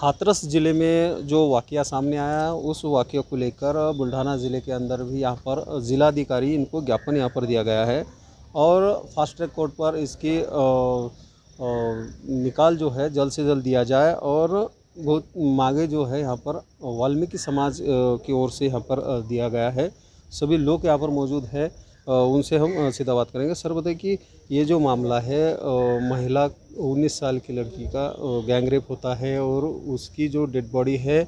हाथरस ज़िले में जो वाक़या सामने आया है, उस वाक़ये को लेकर बुल्ढाना ज़िले के अंदर भी यहाँ पर ज़िलाधिकारी इनको ज्ञापन यहाँ पर दिया गया है और फास्ट ट्रैक कोर्ट पर इसकी निकाल जो है जल्द से जल्द दिया जाए और बहुत मांगे जो है यहाँ पर वाल्मीकि समाज की ओर से यहाँ पर दिया गया है। सभी लोग यहाँ पर मौजूद है, उनसे हम सीधा बात करेंगे। सर बताइए कि ये जो मामला है, महिला 19 साल की लड़की का गैंग रेप होता है और उसकी जो डेड बॉडी है,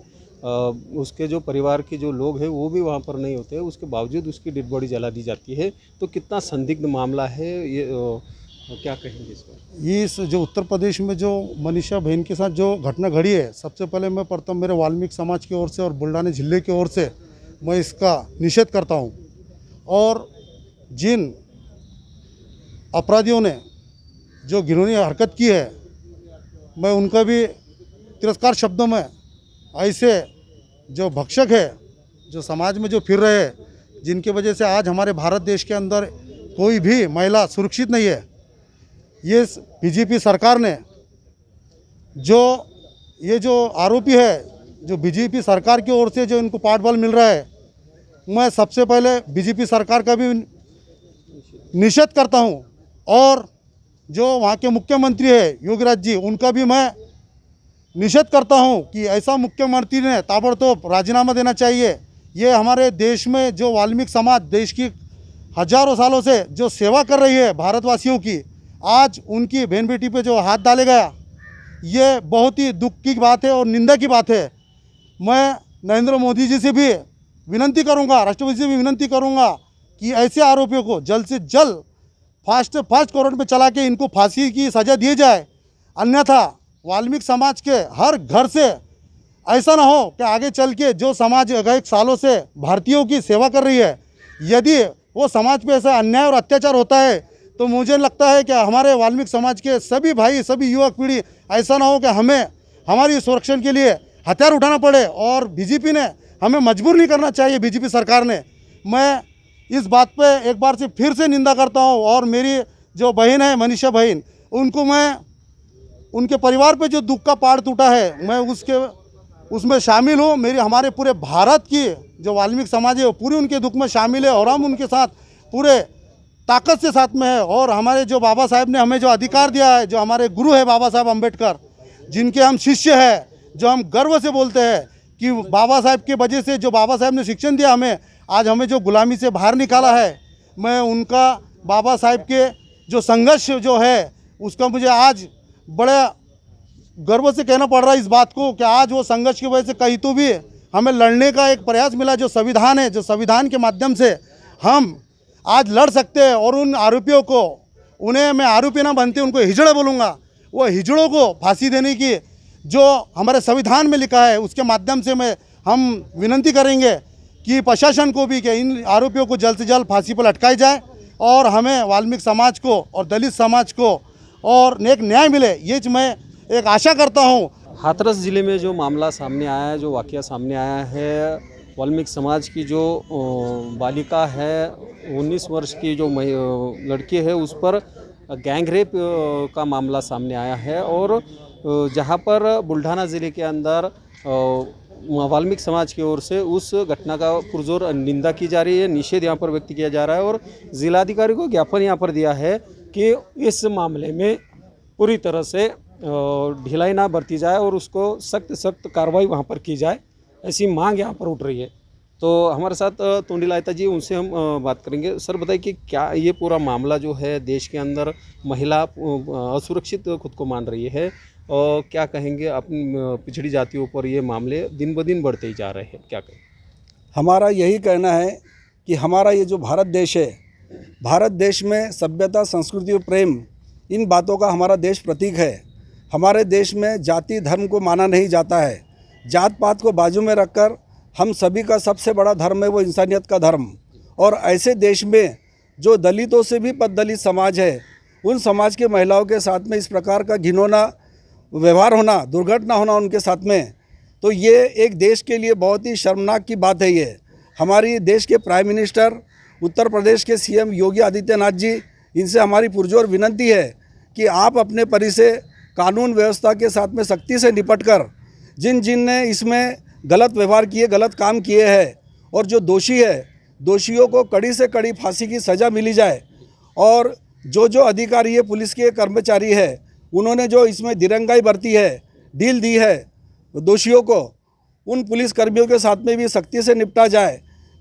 उसके जो परिवार के जो लोग हैं वो भी वहाँ पर नहीं होते हैं, उसके बावजूद उसकी डेड बॉडी जला दी जाती है। तो कितना संदिग्ध मामला है ये, क्या कहेंगे इस पर? इस जो उत्तर प्रदेश में जो मनीषा बहन के साथ जो घटना घड़ी है, सबसे पहले मैं प्रथम मेरे वाल्मीकि समाज की ओर से और बुल्ढाना जिले की ओर से मैं इसका निषेध करता हूँ। और जिन अपराधियों ने जो घिनौनी हरकत की है, मैं उनका भी तिरस्कार शब्दों में, ऐसे जो भक्षक है, जो समाज में जो फिर रहे हैं, जिनकी वजह से आज हमारे भारत देश के अंदर कोई भी महिला सुरक्षित नहीं है, ये बीजेपी सरकार ने ये जो आरोपी है, जो बीजेपी सरकार की ओर से जो इनको पाठबल मिल रहा है, मैं सबसे पहले बीजेपी सरकार का भी निषेध करता हूं। और जो वहाँ के मुख्यमंत्री है योगीराज जी, उनका भी मैं निषेध करता हूं कि ऐसा मुख्यमंत्री ने ताबड़तोड़ राजीनामा देना चाहिए। ये हमारे देश में जो वाल्मीकि समाज देश की हजारों सालों से जो सेवा कर रही है भारतवासियों की, आज उनकी बहन बेटी पे जो हाथ डाले गया, ये बहुत ही दुख की बात है और निंदा की बात है। मैं नरेंद्र मोदी जी से भी विनती करूंगा, राष्ट्रपति से भी विनंती करूंगा कि ऐसे आरोपियों को जल्द से जल्द फास्ट कोर्ट में चला के इनको फांसी की सज़ा दी जाए। अन्यथा वाल्मीकि समाज के हर घर से ऐसा ना हो कि आगे चल के जो समाज कई सालों से भारतीयों की सेवा कर रही है, यदि वो समाज पे ऐसा अन्याय और अत्याचार होता है, तो मुझे लगता है कि हमारे वाल्मीकि समाज के सभी भाई, सभी युवक पीढ़ी, ऐसा ना हो कि हमें हमारी सुरक्षा के लिए हथियार उठाना पड़े। और बीजेपी ने हमें मजबूर नहीं करना चाहिए, बीजेपी सरकार ने। मैं इस बात पे एक बार से फिर से निंदा करता हूँ। और मेरी जो बहन है मनीषा बहन, उनको मैं उनके परिवार पे जो दुख का पहाड़ टूटा है, मैं उसमें शामिल हूँ। हमारे पूरे भारत की जो वाल्मीकि समाज है वो पूरी उनके दुख में शामिल है और हम उनके साथ पूरे ताकत से साथ में है। और हमारे जो बाबा साहब ने हमें जो अधिकार दिया है, जो हमारे गुरु है बाबा साहब अम्बेडकर, जिनके हम शिष्य हैं, जो हम गर्व से बोलते हैं कि बाबा साहब की वजह से, जो बाबा साहब ने शिक्षण दिया हमें, आज हमें जो गुलामी से बाहर निकाला है, मैं उनका बाबा साहब के जो संघर्ष जो है उसका मुझे आज बड़े गर्व से कहना पड़ रहा है इस बात को कि आज वो संघर्ष की वजह से कहीं तो भी हमें लड़ने का एक प्रयास मिला। जो संविधान है, जो संविधान के माध्यम से हम आज लड़ सकते हैं। और उन आरोपियों को, उन्हें मैं आरोपी ना बनते, उनको हिजड़े बोलूँगा, वो हिजड़ों को फांसी देने की जो हमारे संविधान में लिखा है, उसके माध्यम से हम विनती करेंगे कि प्रशासन को भी कि इन आरोपियों को जल्द से जल्द फांसी पर लटकाई जाए और हमें वाल्मीकि समाज को और दलित समाज को और एक न्याय मिले, ये मैं एक आशा करता हूँ। हाथरस ज़िले में जो मामला सामने आया है, जो वाक़या सामने आया है, वाल्मीकि समाज की जो बालिका है, 19 वर्ष की जो लड़की है, उस पर गैंग रेप का मामला सामने आया है। और जहां पर बुल्ढाना ज़िले के अंदर वाल्मीकि समाज की ओर से उस घटना का पुरजोर निंदा की जा रही है, निषेध यहाँ पर व्यक्त किया जा रहा है और जिलाधिकारी को ज्ञापन यहाँ पर दिया है कि इस मामले में पूरी तरह से ढिलाई ना बरती जाए और उसको सख्त कार्रवाई वहाँ पर की जाए, ऐसी मांग यहाँ पर उठ रही है। तो हमारे साथ तोंडीलायता जी, उनसे हम बात करेंगे। सर बताइए कि क्या ये पूरा मामला जो है, देश के अंदर महिला असुरक्षित खुद को मान रही है, और क्या कहेंगे अपनी पिछड़ी जातियों पर ये मामले दिन ब दिन बढ़ते ही जा रहे हैं, क्या कहें? हमारा यही कहना है कि हमारा ये जो भारत देश है, भारत देश में सभ्यता, संस्कृति और प्रेम, इन बातों का हमारा देश प्रतीक है। हमारे देश में जाति धर्म को माना नहीं जाता है। जात पात को बाजू में रखकर हम सभी का सबसे बड़ा धर्म है वो इंसानियत का धर्म। और ऐसे देश में जो दलितों से भी पददलित समाज है, उन समाज के महिलाओं के साथ में इस प्रकार का घिनौना व्यवहार होना, दुर्घटना होना उनके साथ में, तो ये एक देश के लिए बहुत ही शर्मनाक की बात है। ये हमारी देश के प्राइम मिनिस्टर, उत्तर प्रदेश के सीएम योगी आदित्यनाथ जी, इनसे हमारी पुरजोर विनती है कि आप अपने परि से कानून व्यवस्था के साथ में सख्ती से निपटकर जिन जिन ने इसमें गलत व्यवहार किए, गलत काम किए हैं, और जो दोषी है, दोषियों को कड़ी से कड़ी फांसी की सज़ा मिली जाए। और जो जो अधिकारी है, पुलिस के कर्मचारी है, उन्होंने जो इसमें दिरंगाई बरती है, डील दी है दोषियों को, उन पुलिस कर्मियों के साथ में भी सख्ती से निपटा जाए।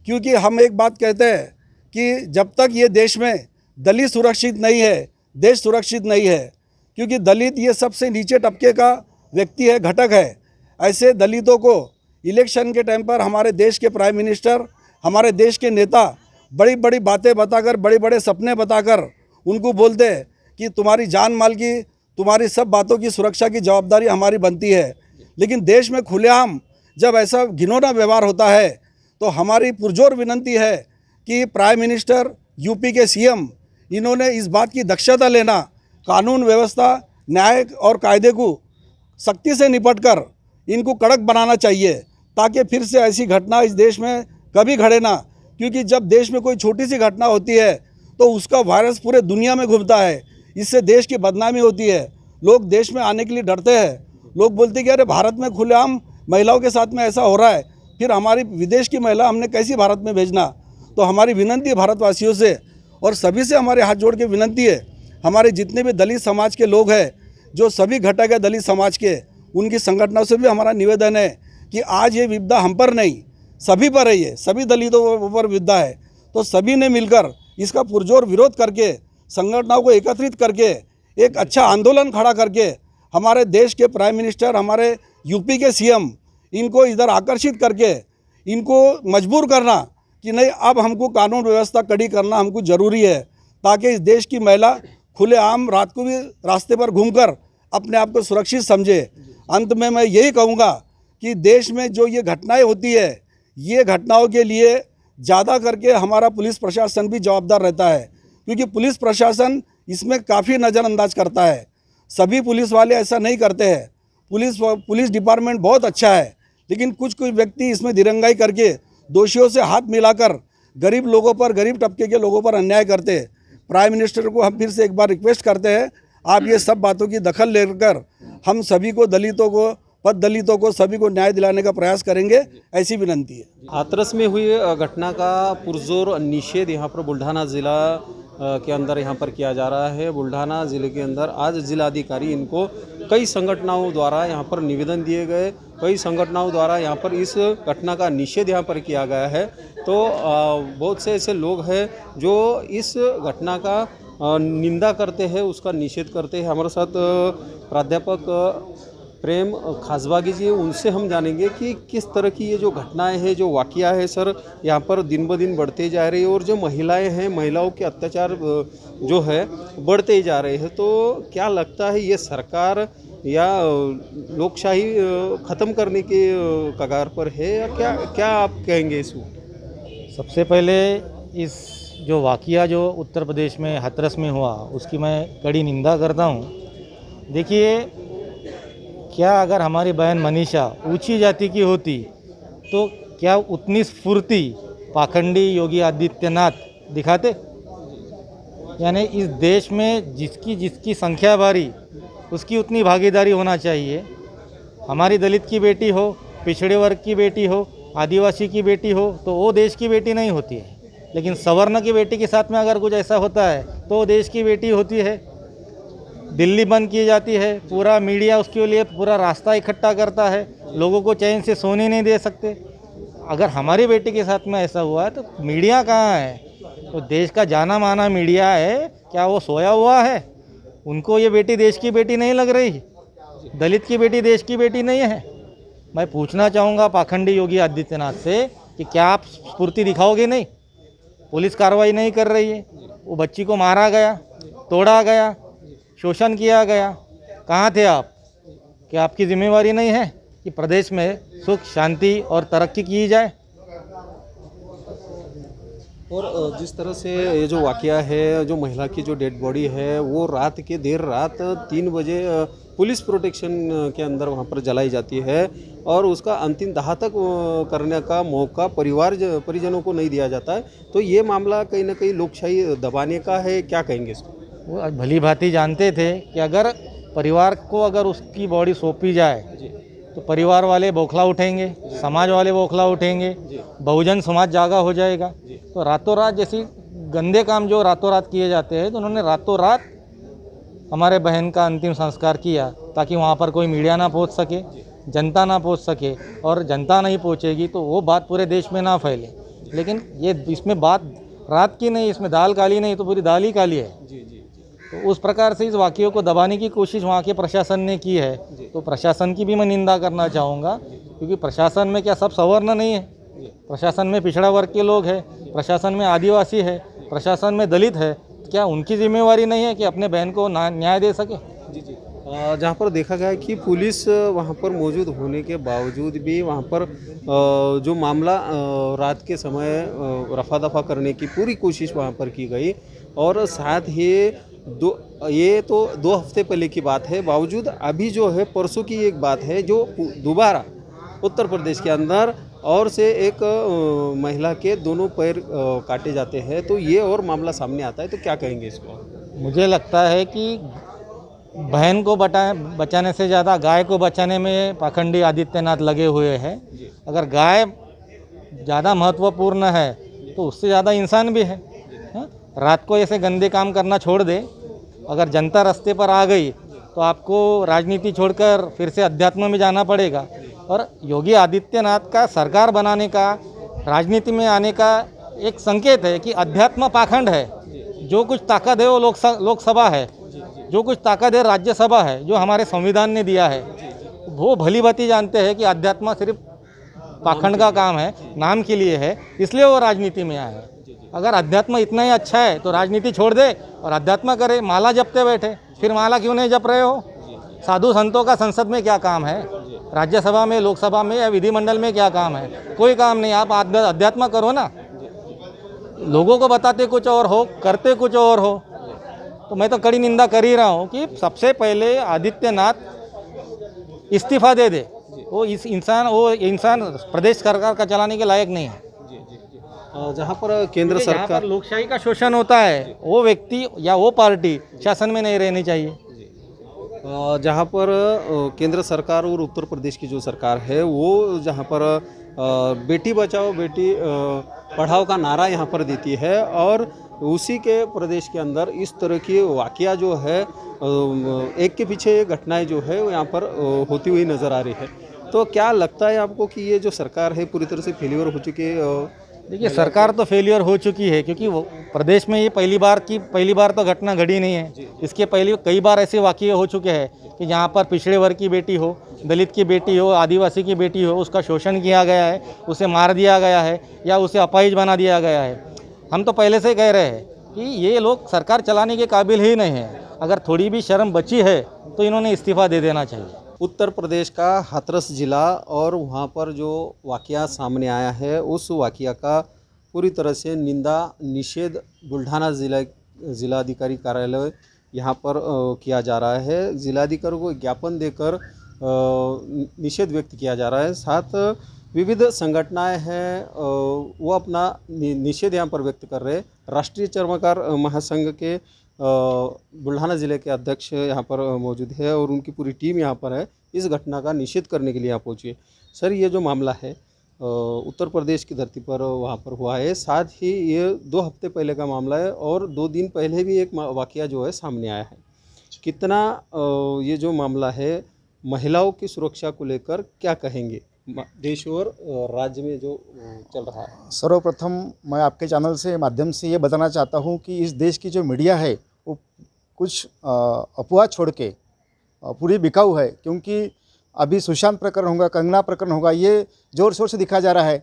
क्योंकि हम एक बात कहते हैं कि जब तक ये देश में दलित सुरक्षित नहीं है, देश सुरक्षित नहीं है। क्योंकि दलित ये सबसे नीचे तबके का व्यक्ति है, घटक है। ऐसे दलितों को इलेक्शन के टाइम पर हमारे देश के प्राइम मिनिस्टर, हमारे देश के नेता बड़ी बड़ी बातें बताकर, बड़े बड़े सपने बताकर उनको बोलते हैं कि तुम्हारी जान माल की, तुम्हारी सब बातों की सुरक्षा की जवाबदारी हमारी बनती है। लेकिन देश में खुलेआम जब ऐसा घिनौना व्यवहार होता है, तो हमारी पुरजोर विनंती है कि प्राइम मिनिस्टर, यूपी के सीएम, इन्होंने इस बात की दक्षता लेना, कानून व्यवस्था, न्याय और कायदे को सख्ती से निपट कर इनको कड़क बनाना चाहिए, ताकि फिर से ऐसी घटना इस देश में कभी घटे ना। क्योंकि जब देश में कोई छोटी सी घटना होती है तो उसका वायरस पूरे दुनिया में घूमता है, इससे देश की बदनामी होती है, लोग देश में आने के लिए डरते हैं। लोग बोलते हैं कि अरे भारत में खुलेआम महिलाओं के साथ में ऐसा हो रहा है, फिर हमारी विदेश की महिला हमने कैसी भारत में भेजना। तो हमारी विनंती है भारतवासियों से और सभी से, हमारे हाथ जोड़ के विनंती है, हमारे जितने भी दलित समाज के लोग हैं, जो सभी घटक है दलित समाज के, उनकी संगठनों से भी हमारा निवेदन है कि आज ये विपदा हम पर नहीं, सभी पर है, ये सभी दलितों पर विपदा है। तो सभी ने मिलकर इसका पुरजोर विरोध करके, संगठनों को एकत्रित करके एक अच्छा आंदोलन खड़ा करके हमारे देश के प्राइम मिनिस्टर, हमारे यूपी के सीएम, इनको इधर आकर्षित करके इनको मजबूर करना कि नहीं, अब हमको कानून व्यवस्था कड़ी करना हमको ज़रूरी है, ताकि इस देश की महिला खुलेआम रात को भी रास्ते पर घूमकर अपने आप को सुरक्षित समझे। अंत में मैं यही कहूँगा कि देश में जो ये घटनाएं होती है, ये घटनाओं के लिए ज़्यादा करके हमारा पुलिस प्रशासन भी जवाबदार रहता है। क्योंकि पुलिस प्रशासन इसमें काफ़ी नज़रअंदाज करता है, सभी पुलिस वाले ऐसा नहीं करते हैं। पुलिस डिपार्टमेंट बहुत अच्छा है, लेकिन कुछ व्यक्ति इसमें दिरंगाई करके दोषियों से हाथ मिलाकर गरीब लोगों पर, गरीब तबके के लोगों पर अन्याय करते हैं। प्राइम मिनिस्टर को हम फिर से एक बार रिक्वेस्ट करते हैं, आप ये सब बातों की दखल लेकर हम सभी को, दलितों को, पद दलितों को, सभी को न्याय दिलाने का प्रयास करेंगे, ऐसी विनंती है। हाथरस में हुई घटना का पुरजोर निषेध यहाँ पर बुल्ढाना ज़िला के अंदर यहाँ पर किया जा रहा है। बुल्ढाना ज़िले के अंदर आज जिलाधिकारी इनको कई संगठनों द्वारा यहाँ पर निवेदन दिए गए, कई संगठनों द्वारा यहाँ पर इस घटना का निषेध यहाँ पर किया गया है। तो बहुत से ऐसे लोग हैं जो इस घटना का निंदा करते हैं, उसका निषेध करते हैं। हमारे साथ प्राध्यापक प्रेम खासबागी जी, उनसे हम जानेंगे कि किस तरह की ये जो घटनाएं हैं, जो वाक़या है सर, यहाँ पर दिन ब दिन बढ़ते जा रही है और जो महिलाएं हैं, महिलाओं के अत्याचार जो है बढ़ते ही जा रहे हैं। तो क्या लगता है, ये सरकार या लोकशाही ख़त्म करने के कगार पर है या क्या आप कहेंगे इसको? सबसे पहले इस जो वाक़या जो उत्तर प्रदेश में हाथरस में हुआ, उसकी मैं कड़ी निंदा करता हूँ। देखिए, क्या अगर हमारी बहन मनीषा ऊंची जाति की होती तो क्या उतनी स्फूर्ति पाखंडी योगी आदित्यनाथ दिखाते? यानी इस देश में जिसकी संख्या भारी, उसकी उतनी भागीदारी होना चाहिए। हमारी दलित की बेटी हो, पिछड़े वर्ग की बेटी हो, आदिवासी की बेटी हो, तो वो देश की बेटी नहीं होती है। लेकिन सवर्ण की बेटी के साथ में अगर कुछ ऐसा होता है तो वो देश की बेटी होती है। दिल्ली बंद की जाती है, पूरा मीडिया उसके लिए पूरा रास्ता इकट्ठा करता है, लोगों को चैन से सोने नहीं दे सकते। अगर हमारी बेटी के साथ में ऐसा हुआ है तो मीडिया कहाँ है? तो देश का जाना माना मीडिया है, क्या वो सोया हुआ है? उनको ये बेटी देश की बेटी नहीं लग रही? दलित की बेटी देश की बेटी नहीं है? मैं पूछना चाहूँगा पाखंडी योगी आदित्यनाथ से कि क्या आप स्फूर्ति दिखाओगे? नहीं, पुलिस कार्रवाई नहीं कर रही है। वो बच्ची को मारा गया, तोड़ा गया, शोषण किया गया, कहाँ थे आप? क्या आपकी जिम्मेवारी नहीं है कि प्रदेश में सुख शांति और तरक्की की जाए? और जिस तरह से ये जो वाक़या है, जो महिला की जो डेड बॉडी है, वो देर रात 3 बजे पुलिस प्रोटेक्शन के अंदर वहाँ पर जलाई जाती है और उसका अंतिम दाह तक करने का मौका परिजनों को नहीं दिया जाता है। तो ये मामला कहीं ना कहीं लोकशाही दबाने का है, क्या कहेंगे इसको? वो भली भांति जानते थे कि अगर परिवार को अगर उसकी बॉडी सौंपी जाए तो परिवार वाले बौखला उठेंगे, समाज वाले बौखला उठेंगे, बहुजन समाज जागा हो जाएगा। तो रातों रात जैसी गंदे काम जो रातों रात किए जाते हैं, तो उन्होंने रातों रात हमारे बहन का अंतिम संस्कार किया ताकि वहाँ पर कोई मीडिया ना पहुँच सके, जनता ना पहुँच सके, और जनता नहीं पहुँचेगी तो वो बात पूरे देश में ना फैले। लेकिन ये इसमें बात रात की नहीं, इसमें दाल काली नहीं तो पूरी दाल ही काली है। तो उस प्रकार से इस वाक़ये को दबाने की कोशिश वहाँ के प्रशासन ने की है। तो प्रशासन की भी मैं निंदा करना चाहूँगा, क्योंकि प्रशासन में क्या सब सवर्ण नहीं है, प्रशासन में पिछड़ा वर्ग के लोग हैं, प्रशासन में आदिवासी है, प्रशासन में दलित है। क्या उनकी जिम्मेवारी नहीं है कि अपने बहन को न्याय दे सके? जहाँ पर देखा गया है कि पुलिस वहाँ पर मौजूद होने के बावजूद भी वहाँ पर जो मामला रात के समय रफा दफा करने की पूरी कोशिश वहाँ पर की गई, और साथ ही ये तो 2 हफ्ते पहले की बात है, बावजूद अभी जो है परसों की एक बात है जो दोबारा उत्तर प्रदेश के अंदर और से एक महिला के दोनों पैर काटे जाते हैं, तो ये और मामला सामने आता है। तो क्या कहेंगे इसको? मुझे लगता है कि बहन को बचाने से ज़्यादा गाय को बचाने में पाखंडी आदित्यनाथ लगे हुए हैं। अगर गाय ज़्यादा महत्वपूर्ण है तो उससे ज़्यादा इंसान भी है। रात को ऐसे गंदे काम करना छोड़ दे। अगर जनता रास्ते पर आ गई तो आपको राजनीति छोड़कर फिर से अध्यात्म में जाना पड़ेगा। और योगी आदित्यनाथ का सरकार बनाने का, राजनीति में आने का एक संकेत है कि अध्यात्म पाखंड है। जो कुछ ताकत है वो लोकसभा है, जो कुछ ताकत है राज्यसभा है, जो हमारे संविधान ने दिया है। वो भली भांति जानते हैं कि अध्यात्म सिर्फ पाखंड का काम है, नाम के लिए है, इसलिए वो राजनीति में आए हैं। अगर अध्यात्म इतना ही अच्छा है तो राजनीति छोड़ दे और अध्यात्म करे। माला जपते बैठे, फिर माला क्यों नहीं जप रहे हो? साधु संतों का संसद में क्या काम है? राज्यसभा में, लोकसभा में या विधिमंडल में क्या काम है? कोई काम नहीं। आप अध्यात्म करो ना। लोगों को बताते कुछ और हो, करते कुछ और हो। तो मैं तो कड़ी निंदा कर ही रहा हूँ कि सबसे पहले आदित्यनाथ इस्तीफा दे दे। वो इंसान प्रदेश सरकार का चलाने के लायक नहीं है। जहाँ पर केंद्र सरकार लोकशाही का शोषण होता है, वो व्यक्ति या वो पार्टी शासन में नहीं रहनी चाहिए। जहाँ पर केंद्र सरकार और उत्तर प्रदेश की जो सरकार है वो जहाँ पर बेटी बचाओ बेटी पढ़ाओ का नारा यहाँ पर देती है, और उसी के प्रदेश के अंदर इस तरह की वाकया जो है एक के पीछे एक घटनाएं जो है वो यहाँ पर होती हुई नज़र आ रही है। तो क्या लगता है आपको कि ये जो सरकार है पूरी तरह से फेलियर हो चुकी है? देखिए, सरकार तो फेलियर हो चुकी है, क्योंकि वो प्रदेश में ये पहली बार तो घटना घटी नहीं है। इसके पहले कई बार ऐसे वाक़ये हो चुके हैं कि जहाँ पर पिछड़े वर्ग की बेटी हो, दलित की बेटी हो, आदिवासी की बेटी हो, उसका शोषण किया गया है, उसे मार दिया गया है या उसे अपाहिज बना दिया गया है। हम तो पहले से कह रहे हैं कि ये लोग सरकार चलाने के काबिल ही नहीं है। अगर थोड़ी भी शर्म बची है तो इन्होंने इस्तीफा दे देना चाहिए। उत्तर प्रदेश का हाथरस ज़िला और वहाँ पर जो वाक़या सामने आया है उस वाक़या का पूरी तरह से निषेध बुल्ढाना ज़िलाधिकारी कार्यालय यहाँ पर किया जा रहा है। ज़िलाधिकारी को ज्ञापन देकर निषेध व्यक्त किया जा रहा है। साथ विविध संगठनाएं हैं वो अपना निषेध यहाँ पर व्यक्त कर रहे हैं। राष्ट्रीय चर्मकार महासंघ के बुल्ढाना ज़िले के अध्यक्ष यहाँ पर मौजूद है और उनकी पूरी टीम यहाँ पर है, इस घटना का निषेध करने के लिए यहाँ पहुँची है। सर, ये जो मामला है उत्तर प्रदेश की धरती पर वहाँ पर हुआ है, साथ ही ये 2 हफ्ते पहले का मामला है और 2 दिन पहले भी एक वाक़या जो है सामने आया है। कितना ये जो मामला है महिलाओं की सुरक्षा को लेकर क्या कहेंगे देश और राज्य में जो चल रहा है? सर्वप्रथम मैं आपके चैनल से माध्यम से ये बताना चाहता हूँ कि इस देश की जो मीडिया है वो कुछ अफवाह छोड़ के पूरी बिकाऊ है। क्योंकि अभी सुशांत प्रकरण होगा, कंगना प्रकरण होगा, ये ज़ोर शोर से दिखाया जा रहा है।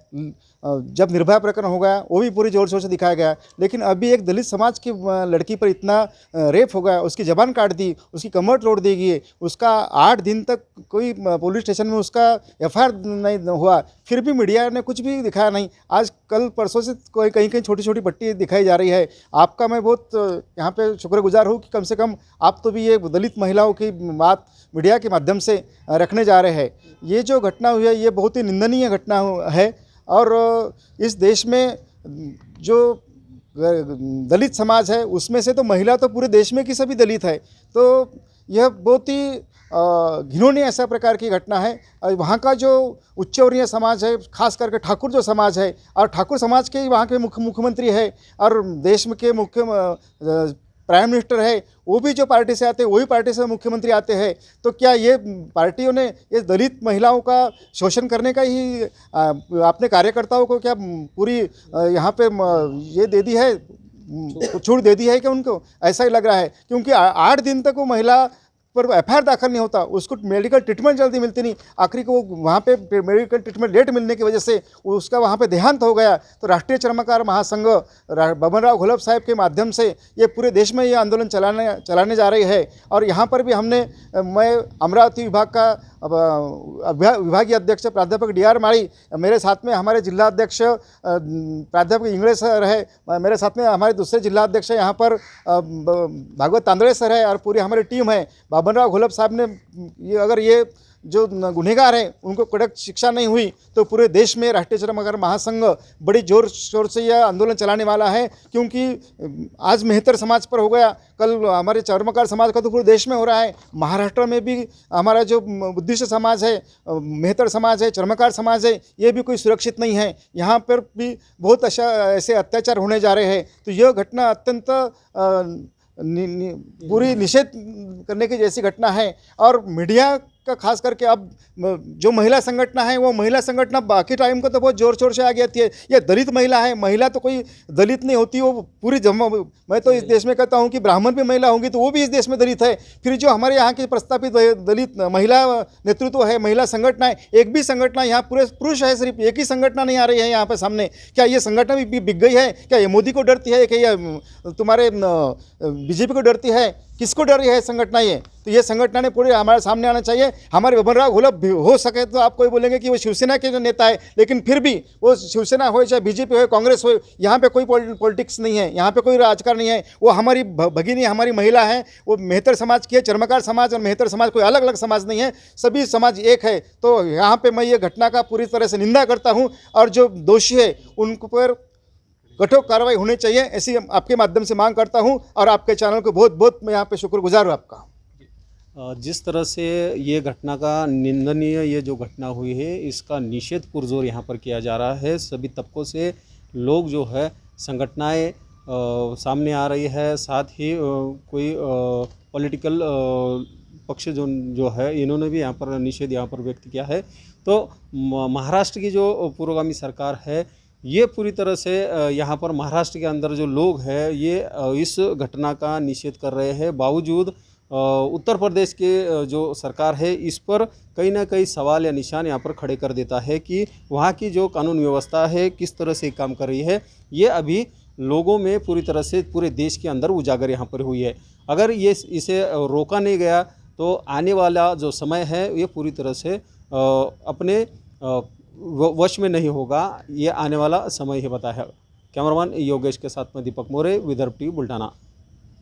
जब निर्भया प्रकरण हो गया वो भी पूरी ज़ोर शोर से दिखाया गया। लेकिन अभी एक दलित समाज की लड़की पर इतना रेप हो गया, उसकी ज़बान काट दी, उसकी कमर तोड़ दी गई, उसका 8 दिन तक कोई पुलिस स्टेशन में उसका FIR नहीं हुआ, फिर भी मीडिया ने कुछ भी दिखाया नहीं। आज कल परसों से कोई कहीं कहीं छोटी छोटी पट्टी दिखाई जा रही है। आपका मैं बहुत यहाँ पे शुक्रगुजार हूँ कि कम से कम आप तो भी ये दलित महिलाओं की बात मीडिया के माध्यम से रखने जा रहे हैं। ये जो घटना हुई है ये बहुत ही निंदनीय घटना है। और इस देश में जो दलित समाज है उसमें से तो महिला तो पूरे देश में की सभी दलित है, तो यह बहुत ही घिनौनी ऐसा प्रकार की घटना है। वहाँ का जो उच्चवर्णीय समाज है, खास करके ठाकुर जो समाज है, और ठाकुर समाज के वहाँ के मुख्यमंत्री है और देश में के मुख्य प्राइम मिनिस्टर है, वो भी जो पार्टी से आते हैं वही पार्टी से मुख्यमंत्री आते हैं। तो क्या ये पार्टियों ने ये दलित महिलाओं का शोषण करने का ही अपने कार्यकर्ताओं को क्या पूरी यहाँ पे ये दे दी है, छूट दे दी है कि उनको? ऐसा ही लग रहा है, क्योंकि 8 दिन तक वो महिला पर एफआईआर दाखिल नहीं होता, उसको मेडिकल ट्रीटमेंट जल्दी मिलती नहीं, आखिरी को वहाँ पे मेडिकल ट्रीटमेंट लेट मिलने की वजह से उसका वहाँ पे देहांत हो गया। तो राष्ट्रीय चर्मकार महासंघ बबनराव घोलप साहब के माध्यम से ये पूरे देश में ये आंदोलन चलाने जा रही है। और यहाँ पर भी मैं अमरावती विभाग का विभागीय अध्यक्ष प्राध्यापक DR माड़ी, मेरे साथ में हमारे जिला अध्यक्ष प्राध्यापक इंगड़े सर है, मेरे साथ में हमारे दूसरे जिला अध्यक्ष यहाँ पर भागवत तांदड़े सर है, और पूरी हमारी टीम है। बबनराव घोलप साहब ने अगर ये जो गुनहगार हैं उनको कड़क शिक्षा नहीं हुई तो पूरे देश में राष्ट्रीय चर्मकार महासंघ बड़ी जोर शोर से यह आंदोलन चलाने वाला है। क्योंकि आज मेहतर समाज पर हो गया, कल हमारे चर्मकार समाज का तो पूरे देश में हो रहा है। महाराष्ट्र में भी हमारा जो बुद्धिस्ट समाज है, मेहतर समाज है, चर्मकार समाज है, ये भी कोई सुरक्षित नहीं है। यहाँ पर भी बहुत ऐसे अत्याचार होने जा रहे हैं। तो यह घटना अत्यंत पूरी निषेध करने की जैसी घटना है। और मीडिया का खास करके अब जो महिला संगठन है वो महिला संगठन बाकी टाइम को तो बहुत जोर शोर से आगे आती है। ये दलित महिला है, महिला तो कोई दलित नहीं होती, वो पूरी मैं तो इस देश में कहता हूँ कि ब्राह्मण भी महिला होंगी तो वो भी इस देश में दलित है। फिर जो हमारे यहाँ की प्रस्तापित दलित महिला नेतृत्व है, महिला संगठन है, एक भी संगठन यहाँ पूरे पुरुष है, सिर्फ एक ही संगठन नहीं आ रही है यहाँ पे सामने। क्या ये संगठन भी बिक गई है? क्या ये मोदी को डरती है? क्या ये तुम्हारे बीजेपी को डरती है? किसको डर है संगठन? ये तो ये संगठन पूरे हमारे सामने आना चाहिए। हमारे बबनराव घोलप हो सके तो आप कोई बोलेंगे कि वो शिवसेना के जो नेता है, लेकिन फिर भी वो शिवसेना हो चाहे बीजेपी हो कांग्रेस हो, यहाँ पे कोई पॉलिटिक्स नहीं है, यहाँ पे कोई राजकारण नहीं है। वो हमारी भगिनी, हमारी महिला है, वो मेहतर समाज की है। चर्मकार समाज और मेहतर समाज कोई अलग अलग समाज नहीं है, सभी समाज एक है। तो यहाँ पर मैं ये घटना का पूरी तरह से निंदा करता हूँ और जो दोषी है उन पर कठोर कार्रवाई होनी चाहिए, ऐसी आपके माध्यम से मांग करता हूं। और आपके चैनल को बहुत बहुत मैं यहाँ पे शुक्रगुजार हूँ आपका। जिस तरह से ये घटना का निंदनीय ये जो घटना हुई है इसका निषेध पुरजोर यहाँ पर किया जा रहा है। सभी तबकों से लोग जो है संगठनाएं सामने आ रही है, साथ ही कोई पॉलिटिकल पक्ष जो है इन्होंने भी यहाँ पर निषेध यहाँ पर व्यक्त किया है। तो महाराष्ट्र की जो पुरोगामी सरकार है ये पूरी तरह से यहाँ पर महाराष्ट्र के अंदर जो लोग हैं ये इस घटना का निषेध कर रहे हैं। बावजूद उत्तर प्रदेश के जो सरकार है इस पर कहीं ना कहीं सवाल या निशान यहाँ पर खड़े कर देता है कि वहाँ की जो कानून व्यवस्था है किस तरह से काम कर रही है। ये अभी लोगों में पूरी तरह से पूरे देश के अंदर उजागर यहाँ पर हुई है। अगर इसे रोका नहीं गया तो आने वाला जो समय है ये पूरी तरह से अपने वश में नहीं होगा। ये आने वाला समय ही बताया है। कैमरामैन योगेश के साथ में दीपक मोरे, विदर्भ टीवी बुल्ढाना।